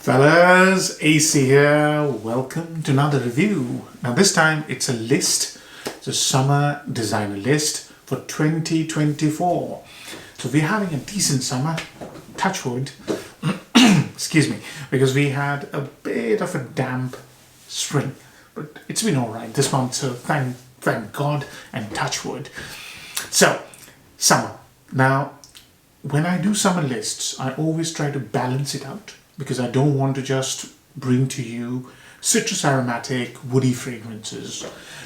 Fellas, AC here. Welcome to another review. Now this time it's a list. It's a summer designer list for 2024. So we're having a decent summer, touch wood, excuse me, because we had a bit of a damp spring, but it's been alright this month, so thank God and touch wood. So, summer. Now, when I do summer lists, I always try to balance it out, because I don't want to just bring to you citrus aromatic woody fragrances,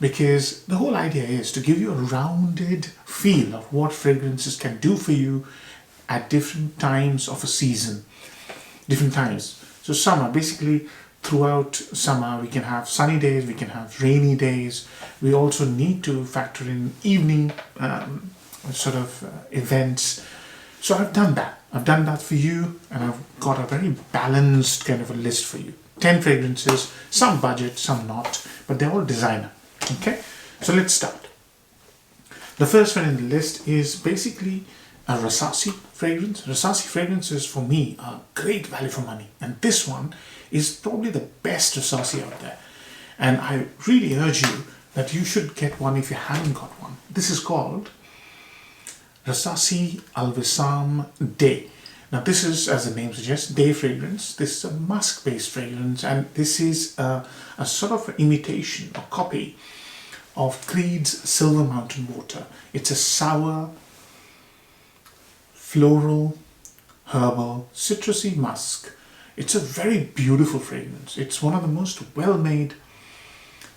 because the whole idea is to give you a rounded feel of what fragrances can do for you at different times of a season, different times. So summer, basically throughout summer we can have sunny days, we can have rainy days. We also need to factor in evening events. So I've done that. I've done that for you, and I've got a very balanced kind of a list for you. 10 fragrances, some budget, some not, but they're all designer. Okay, so let's start. The first one in the list is basically a Rasasi fragrance. Rasasi fragrances for me are great value for money, and this one is probably the best Rasasi out there. And I really urge you that you should get one if you haven't got one. This is called Rasasi Al Wisam Day. Now this is, as the name suggests, day fragrance. This is a musk-based fragrance, and this is a sort of imitation or copy of Creed's Silver Mountain Water. It's a sour, floral, herbal, citrusy musk. It's a very beautiful fragrance. It's one of the most well-made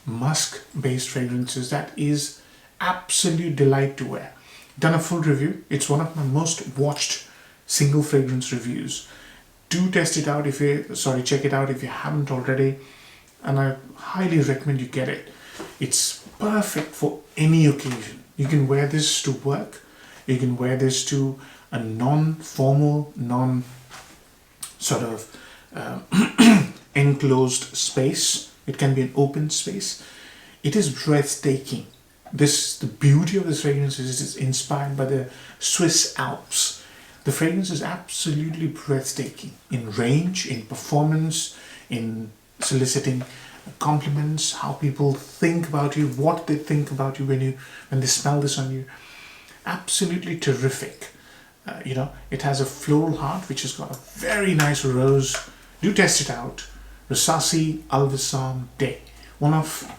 musk-based fragrances that is absolute delight to wear. Done a full review. It's one of my most watched single fragrance reviews. Do test it out check it out if you haven't already, and I highly recommend you get it. It's perfect for any occasion. You can wear this to work, you can wear this to a non-formal, enclosed space. It can be an open space. It is breathtaking. The beauty of this fragrance is it's inspired by the Swiss Alps. The fragrance is absolutely breathtaking in range, in performance, in soliciting compliments, how people think about you, what they think about you when they smell this on you. Absolutely terrific. It has a floral heart which has got a very nice rose. Do test it out. Rasasi Al Wisam Day. One of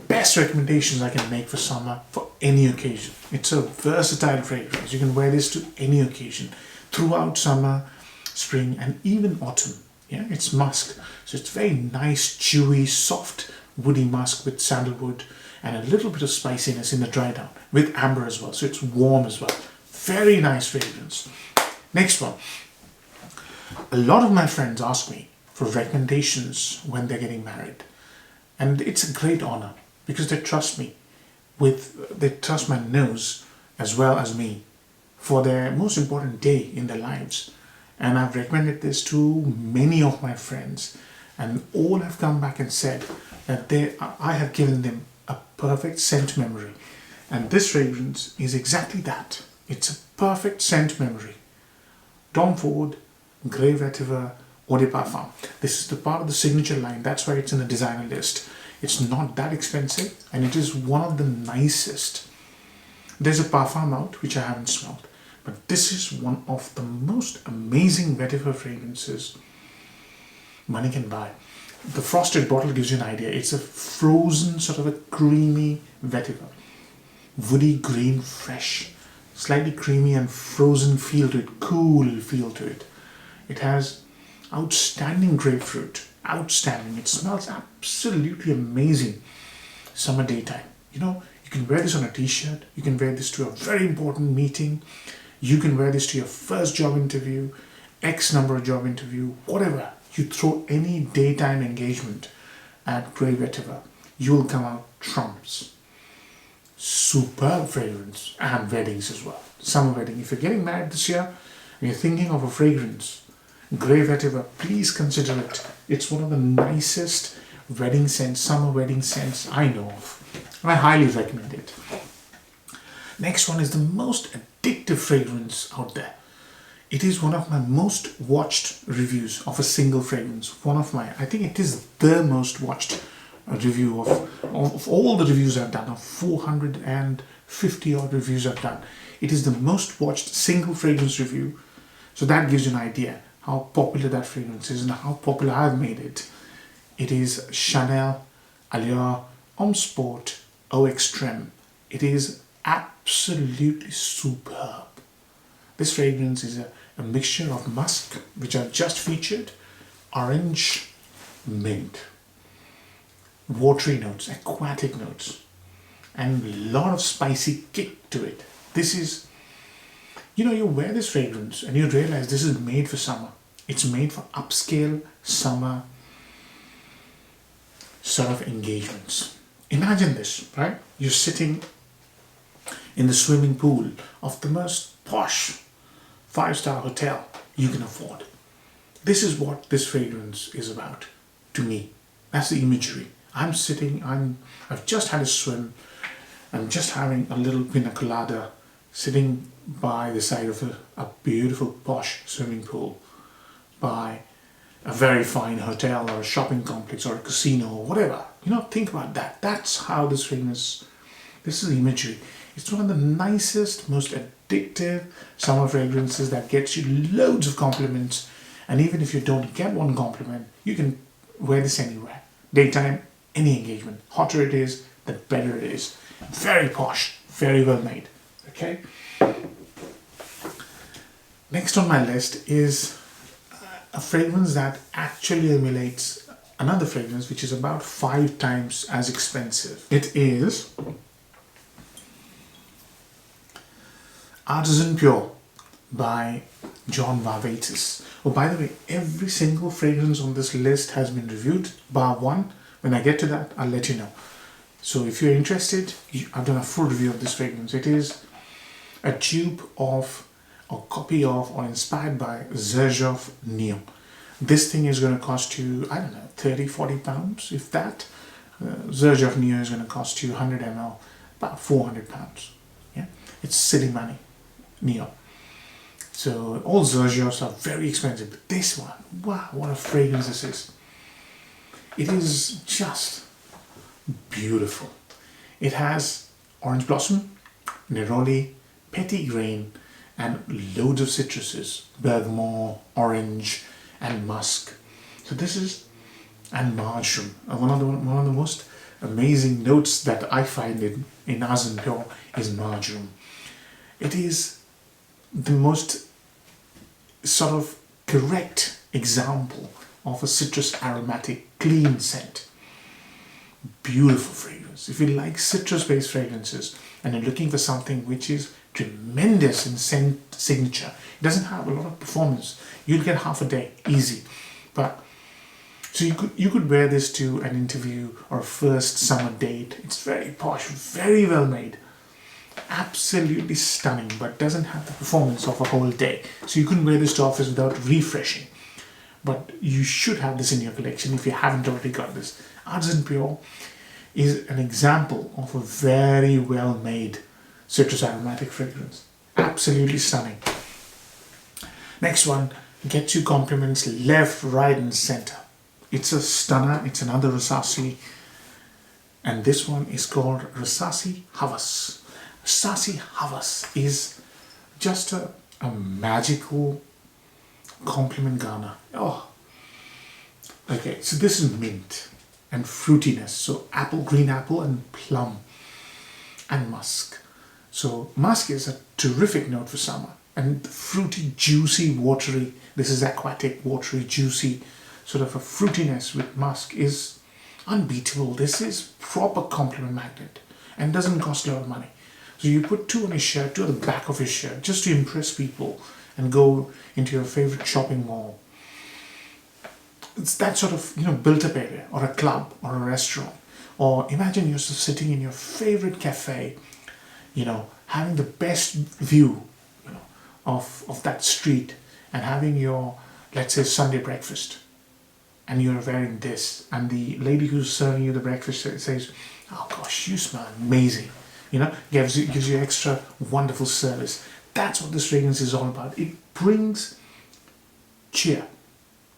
best recommendations I can make for summer for any occasion. It's a versatile fragrance. You can wear this to any occasion throughout summer, spring, and even autumn. Yeah, it's musk, so it's very nice, chewy, soft, woody musk with sandalwood and a little bit of spiciness in the dry down with amber as well. So it's warm as well. Very nice fragrance. Next one. A lot of my friends ask me for recommendations when they're getting married. And it's a great honor because they trust me they trust my nose as well as me for their most important day in their lives. And I've recommended this to many of my friends, and all have come back and said that I have given them a perfect scent memory. And this fragrance is exactly that. It's a perfect scent memory. Tom Ford, Grey Vetiver, Eau de Parfum. This is the part of the signature line. That's why it's in the designer list. It's not that expensive, and it is one of the nicest. There's a Parfum out which I haven't smelled, but this is one of the most amazing vetiver fragrances money can buy. The frosted bottle gives you an idea. It's a frozen sort of a creamy vetiver, woody green, fresh, slightly creamy and frozen feel to it, cool feel to it. It has outstanding grapefruit. Outstanding. It smells absolutely amazing summer daytime. You can wear this on a t-shirt. You can wear this to a very important meeting. You can wear this to your first job interview, X number of job interview, whatever. You throw any daytime engagement at Grey Vetiver, you will come out trumps. Superb fragrance, and weddings as well. Summer wedding. If you're getting married this year and you're thinking of a fragrance, Grey Vetiver, please consider it. It's one of the nicest wedding scents, summer wedding scents I know of. I highly recommend it. Next one is the most addictive fragrance out there. It is one of my most watched reviews of a single fragrance. I think it is the most watched review of all the reviews I've done, of 450 odd reviews I've done. It is the most watched single fragrance review. So that gives you an idea how popular that fragrance is and how popular I've made it. It is Chanel Allure Homme Sport Eau Extreme. It is absolutely superb. This fragrance is a mixture of musk, which I've just featured, orange, mint, watery notes, aquatic notes, and a lot of spicy kick to it. This is, you wear this fragrance and you realize this is made for summer. It's made for upscale summer sort of engagements. Imagine this, right? You're sitting in the swimming pool of the most posh 5-star hotel you can afford. This is what this fragrance is about to me. That's the imagery. I've just had a swim. I'm just having a little pina colada sitting by the side of a beautiful posh swimming pool by a very fine hotel or a shopping complex or a casino or whatever. Think about that. That's how this fragrance, this is the imagery. It's one of the nicest, most addictive summer fragrances that gets you loads of compliments. And even if you don't get one compliment, you can wear this anywhere. Daytime, any engagement. Hotter it is, the better it is. Very posh, very well made. Okay? Next on my list is a fragrance that actually emulates another fragrance which is about 5 times as expensive. It is Artisan Pure by John Varvatos. Oh, by the way, every single fragrance on this list has been reviewed, bar one. When I get to that, I'll let you know. So if you're interested, I've done a full review of this fragrance. It is a dupe of, or copy of, or inspired by Xerjoff Neo. This thing is going to cost you, I don't know, 30, 40 pounds, if that. Xerjoff Neo is going to cost you 100 ml, about 400 pounds. Yeah, it's silly money. Neo. So all Xerjoffs are very expensive, but this one, wow, what a fragrance this is. It is just beautiful. It has orange blossom, neroli, petit grain, and loads of citruses, bergamot, orange, and musk. So this is, and marjoram. One of the most amazing notes that I find in Artisan Pure is marjoram. It is the most sort of correct example of a citrus aromatic clean scent. Beautiful fragrance. If you like citrus-based fragrances and you're looking for something which is tremendous in scent signature, it doesn't have a lot of performance, you'll get half a day easy. But so you could wear this to an interview or a first summer date. It's very posh, very well made, absolutely stunning, but doesn't have the performance of a whole day. So you couldn't wear this to office without refreshing. But you should have this in your collection if you haven't already got this. Artisan Pure is an example of a very well made citrus aromatic fragrance. Absolutely stunning. Next one gets you compliments left, right and center. It's a stunner. It's another Rasasi, and this one is called Rasasi Hawas. Rasasi Hawas is just a magical compliment garner. Oh, okay. So this is mint and fruitiness. So apple, green apple, and plum, and musk. So musk is a terrific note for summer, and fruity, juicy, watery. This is aquatic, watery, juicy, sort of a fruitiness with musk is unbeatable. This is proper compliment magnet and doesn't cost a lot of money. So you put 2 on your shirt, 2 at the back of your shirt, just to impress people and go into your favorite shopping mall. It's that sort of, built up area, or a club, or a restaurant. Or imagine you're sitting in your favorite cafe, having the best view, of that street, and having your, let's say, Sunday breakfast. And you're wearing this, and the lady who's serving you the breakfast says, "Oh gosh, you smell amazing," gives you extra wonderful service. That's what this fragrance is all about. It brings cheer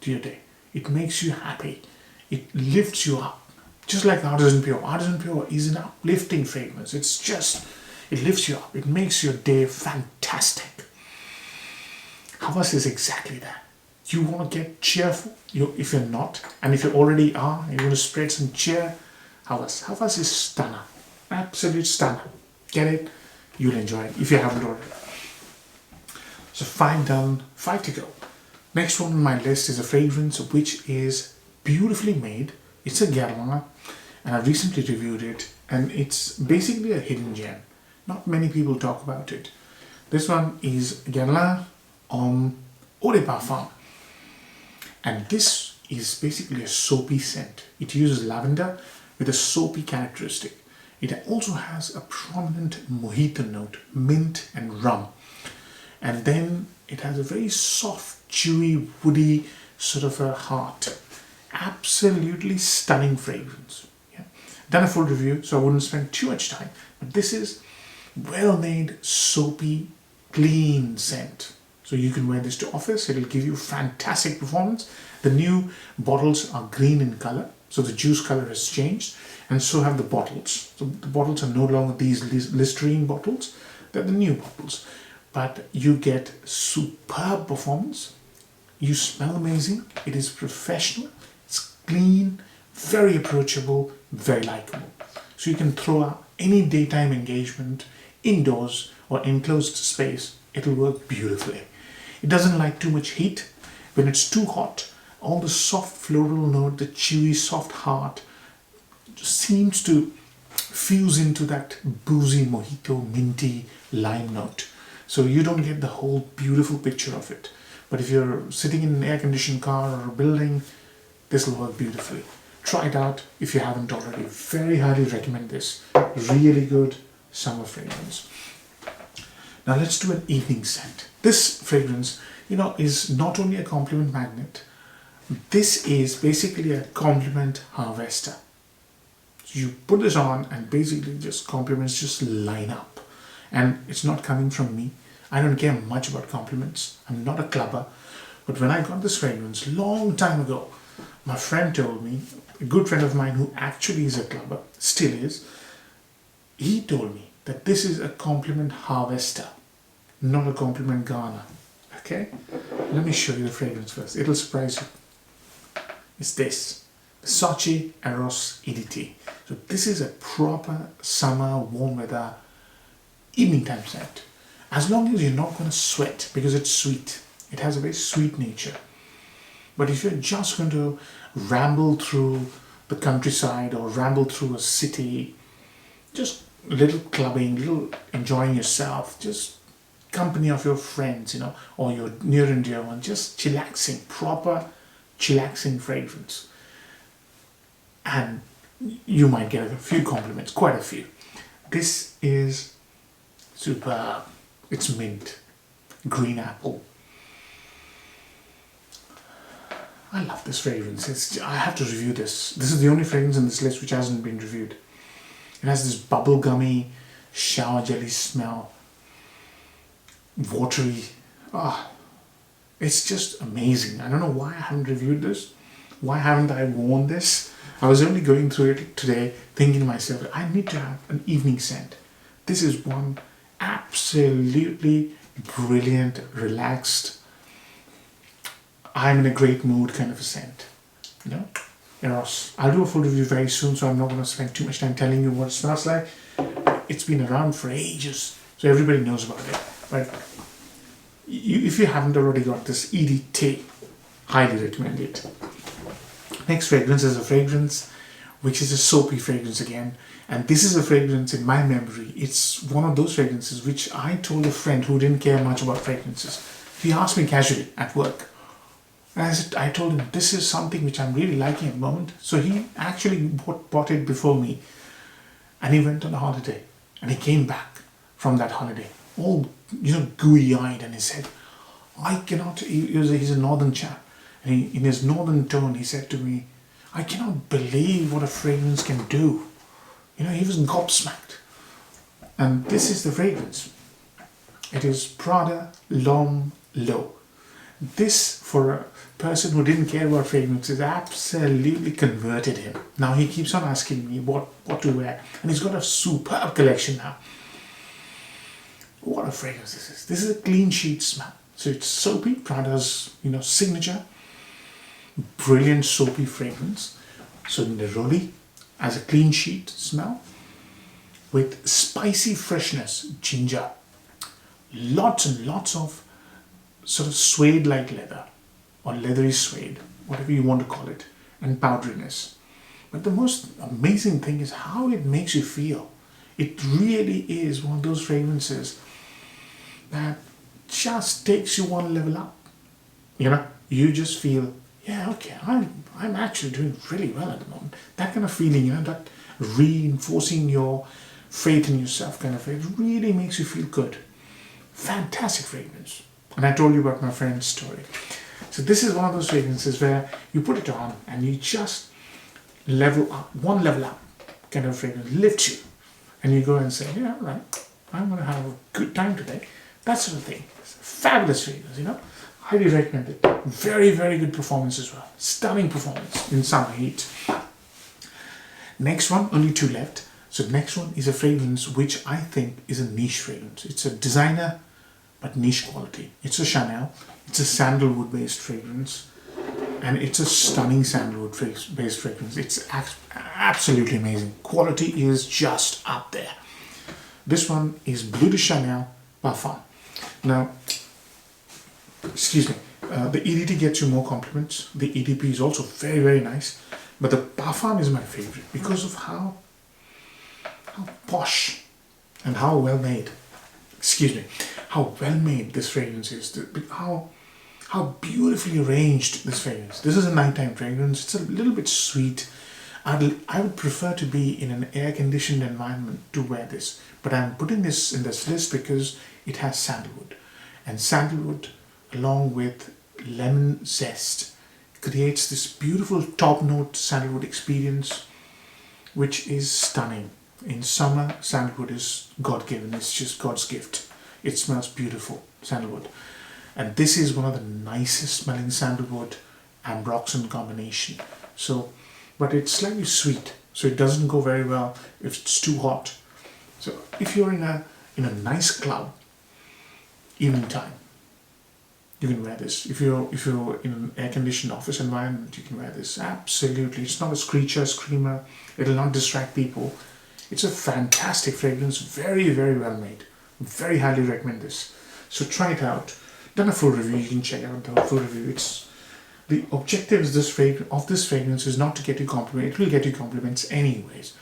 to your day. It makes you happy. It lifts you up. Just like Artisan Pure. Artisan Pure is an uplifting fragrance. It lifts you up. It makes your day fantastic. Hawas is exactly that. You want to get cheerful. If you're not, and if you already are, you want to spread some cheer. Hawas. Hawas is stunner. Absolute stunner. Get it? You'll enjoy it if you haven't already. So 5 done, 5 to go. Next one on my list is a fragrance which is beautifully made. It's a Guerlain, and I recently reviewed it, and it's basically a hidden gem. Not many people talk about it. This one is Guerlain Homme Eau de Parfum, and this is basically a soapy scent. It uses lavender with a soapy characteristic. It also has a prominent mojito note, mint and rum. And then it has a very soft, chewy, woody sort of a heart. Absolutely stunning fragrance. Yeah. Done a full review, so I wouldn't spend too much time. But this is well-made, soapy, clean scent. So you can wear this to office. It'll give you fantastic performance. The new bottles are green in color. So the juice color has changed. And so have the bottles. So the bottles are no longer these Listerine bottles. They're the new bottles. But you get superb performance. You smell amazing. It is professional. It's clean, very approachable, very likable. So you can throw out any daytime engagement, indoors or enclosed space. It'll work beautifully. It doesn't like too much heat. When it's too hot, all the soft floral note, the chewy soft heart just seems to fuse into that boozy mojito, minty lime note. So you don't get the whole beautiful picture of it. But if you're sitting in an air-conditioned car or a building, this will work beautifully. Try it out if you haven't already. Very highly recommend this. Really good summer fragrance. Now let's do an evening scent. This fragrance, is not only a compliment magnet. This is basically a compliment harvester. So you put this on and basically just compliments just line up. And it's not coming from me. I don't care much about compliments. I'm not a clubber. But when I got this fragrance long time ago, my friend told me, a good friend of mine who actually is a clubber, still is, he told me that this is a compliment harvester, not a compliment garner. Okay? Let me show you the fragrance first. It'll surprise you. It's this. Versace Eros EDT. So this is a proper summer, warm weather, evening time scent. As long as you're not going to sweat, because it's sweet. It has a very sweet nature. But if you're just going to ramble through the countryside or ramble through a city, just a little clubbing, little enjoying yourself, just company of your friends, or your near and dear one, just chillaxing, proper chillaxing fragrance. And you might get a few compliments, quite a few. This is superb. It's mint, green apple. I love this fragrance. I have to review this. This is the only fragrance in this list which hasn't been reviewed. It has this bubblegummy shower jelly smell. Watery. It's just amazing. I don't know why I haven't reviewed this. Why haven't I worn this? I was only going through it today thinking to myself, I need to have an evening scent. This is one absolutely brilliant, relaxed, I'm in a great mood kind of a scent. Eros. I'll do a full review very soon, so I'm not going to spend too much time telling you what it smells like. It's been around for ages, so everybody knows about it. But if you haven't already got this EDT, highly recommend it. Next fragrance is a fragrance which is a soapy fragrance again. And this is a fragrance in my memory. It's one of those fragrances which I told a friend who didn't care much about fragrances. He asked me casually at work. And I told him, this is something which I'm really liking at the moment. So he actually bought it before me. And he went on a holiday. And he came back from that holiday, all, gooey-eyed. And he said, he's a northern chap. And in his northern tone, he said to me, I cannot believe what a fragrance can do. He was gobsmacked. And this is the fragrance. It is Prada L'Homme Low. This, for a person who didn't care about fragrances, absolutely converted him. Now he keeps on asking me what to wear, and he's got a superb collection now. What a fragrance this is. This is a clean sheet smell. So it's soapy, Prada's signature, brilliant soapy fragrance. So neroli as a clean sheet smell with spicy freshness, ginger, lots and lots of sort of suede-like leather or leathery suede, whatever you want to call it, and powderiness. But the most amazing thing is how it makes you feel. It really is one of those fragrances that just takes you one level up. You just feel, yeah, okay, I'm actually doing really well at the moment. That kind of feeling, that reinforcing your faith in yourself kind of, it really makes you feel good. Fantastic fragrance. And I told you about my friend's story. So this is one of those fragrances where you put it on and you just level up, one level up kind of fragrance, lifts you. And you go and say, yeah, right, I'm going to have a good time today. That sort of thing. It's a fabulous fragrance, Highly recommend it. Very, very good performance as well. Stunning performance in summer heat. Next one, only 2 left. So next one is a fragrance which I think is a niche fragrance. It's a designer but niche quality. It's a Chanel. It's a sandalwood based fragrance. And it's a stunning sandalwood based fragrance. It's absolutely amazing. Quality is just up there. This one is Bleu de Chanel Parfum. Now, excuse me, the EDT gets you more compliments. The EDP is also very, very nice. But the Parfum is my favorite because of how posh and how well made, how well made this fragrance is. How beautifully arranged this fragrance. This is a nighttime fragrance. It's a little bit sweet. I would prefer to be in an air-conditioned environment to wear this. But I'm putting this in this list because it has sandalwood. And sandalwood, along with lemon zest, creates this beautiful top-note sandalwood experience, which is stunning. In summer, sandalwood is God-given. It's just God's gift. It smells beautiful, sandalwood. And this is one of the nicest smelling sandalwood ambroxan combination. But it's slightly sweet, so it doesn't go very well if it's too hot. So if you're in a nice club, evening time, you can wear this. If you're in an air-conditioned office environment, you can wear this. Absolutely, it's not a screamer. It'll not distract people. It's a fantastic fragrance, very, very well made. Very highly recommend this. So try it out. Done a full review. You can check out the full review. The objective of this fragrance is not to get you compliments. It will get you compliments anyways.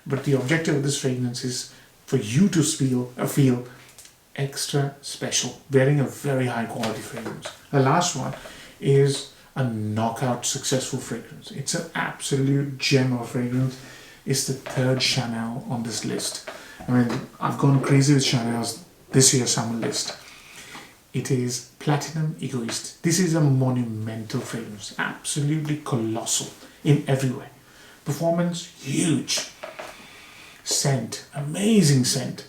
But the objective of this fragrance is for you to feel extra special, wearing a very high quality fragrance. The last one is a knockout successful fragrance. It's an absolute gem of a fragrance. It's the 3rd Chanel on this list. I mean, I've gone crazy with Chanel's this year's summer list. It is Platinum Egoiste. This is a monumental fragrance, absolutely colossal in every way. Performance, huge. Scent, amazing scent.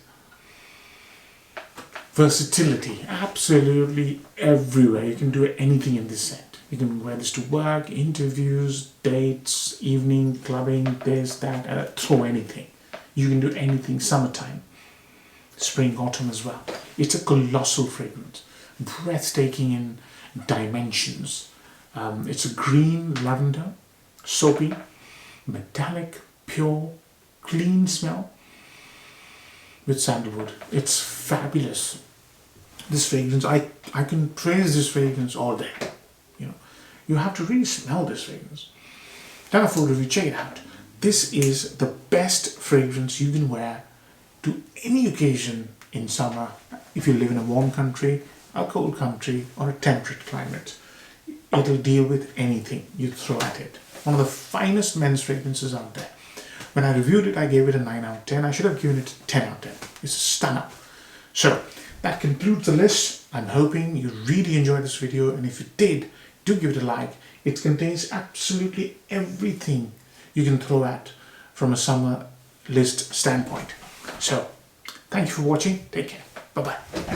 Versatility, absolutely everywhere. You can do anything in this scent. You can wear this to work, interviews, dates, evening, clubbing, this, that, throw anything. You can do anything, summertime, spring, autumn as well. It's a colossal fragrance. Breathtaking in dimensions. It's a green lavender, soapy, metallic, pure, clean smell with sandalwood. It's fabulous. This fragrance, I can praise this fragrance all day. You have to really smell this fragrance. Done a full review, check it out. This is the best fragrance you can wear to any occasion in summer. If you live in a warm country, a cold country, or a temperate climate, it'll deal with anything you throw at it. One of the finest men's fragrances out there. When I reviewed it, I gave it a 9 out of 10. I should have given it a 10 out of 10. It's a stunner. So that concludes the list. I'm hoping you really enjoyed this video, and if you did, do give it a like. It contains absolutely everything you can throw at from a summer list standpoint. So thank you for watching. Take care. Bye-bye.